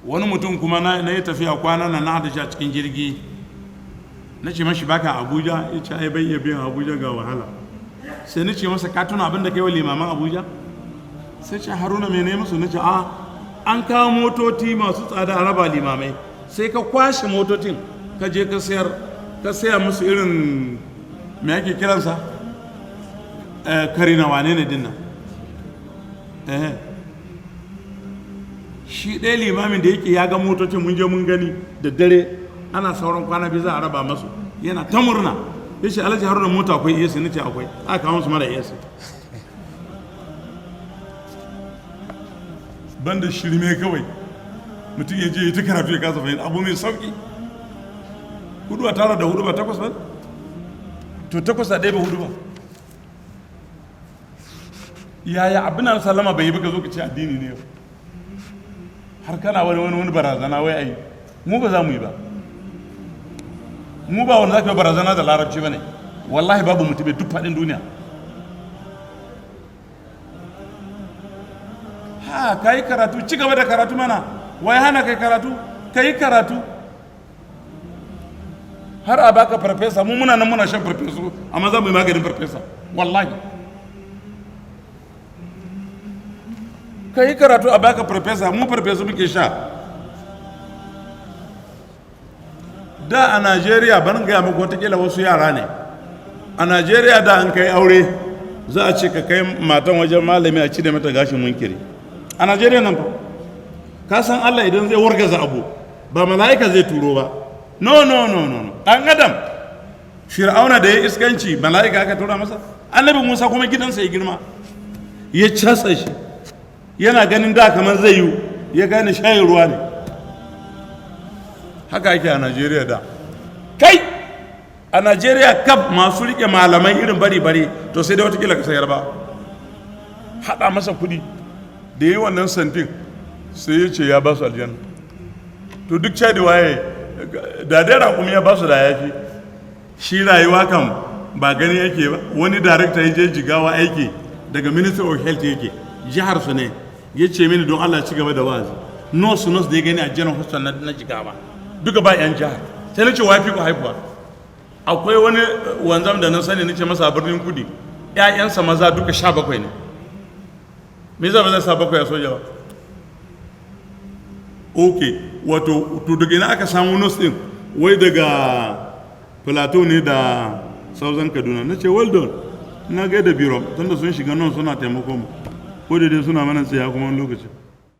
wani mutum kuma na yi tafiya kwana na da shi a cikin jirgi na ce mashi baka Abuja ya ce ai bai iya biyan Abuja ga wahala sai na ce masa ka tuna abin da kai wa limaman Abuja sai ce Haruna me ne musu na ce an kawo motoci masu tsada a raba limamai sai ka kwashe motocin ka je ka saya musu irin me ake kiransa karina wane ne dinnan shi ɗaya limamin da yake ya ga motocin mun je mun gani da dare ana sauran kwana biyu za a raba masu yana ta murna ya ce Alhaji Haruna mota akwai AC na ce akwai aka kawo musu mara AC banda shirme kawai mutum ya je ya ta karatu ya kasa fahimta abu mai sauki hudu a tara da hudu ba takwas ba to takwas a ɗaya ba hudu ba yaya abin da sallama bai yi baka zo ka ce addini ne har kana wani barazana wai ai mu ba za mu yi ba mu ba wanda za ka yi barazana da larabci ba ne wallahi babu mutum duk faɗin duniya ka yi karatu ci gaba da karatu mana wai hana kai karatu ka yi karatu har a baka farfesa mu muna nan muna shan farfesu amma za mu yi maganin farfesa wallahi ka yi karatu a baka farfesa mu farfesu muke sha da a Najeriya ban gaya muku watakila wasu yara ne a Najeriya da an kai aure za a ce ka kai matan wajen malami a cire mata gashin munkiri a Najeriya nan fa ka san Allah idan zai wargaza abu ba mala'ika zai turo ba no dan adam fir'auna da ya iskanci mala'ika aka tura masa annabi Musa kuma gidansa ya girma ya casa shi yana ganin da kamar zai yi ya gane shayin ruwa ne haka ake a Najeriya da kai a Najeriya kaf masu rike malamai irin bari to sai dai watakila ka sayar ba haɗa masa kuɗi da yi wannan santin sai ya ce ya ba su aljanna to duk cadi waye da dai raƙumi ya ba su da yafi shi rayuwa kan ba gani yake ba wani darekta ya je jigawa aiki daga ministry of health yake jihar su ne ya ce mini don Allah ci gaba da wazi nurse da ya gani a general hospital na jigawa duka ba yan jihar sai na ce wafi ku haifuwa akwai wani wanzam da na sani nace masa birnin kudi ƴaƴansa maza duka 17 ne me zai ba zai 17 a soja ba okay wato to daga ina aka samu nurse din wai daga plateau ne da southern kaduna nace well done na ga da biro tunda sun shiga nan suna taimako mu ko da dai suna mana tsaya kuma wani lokaci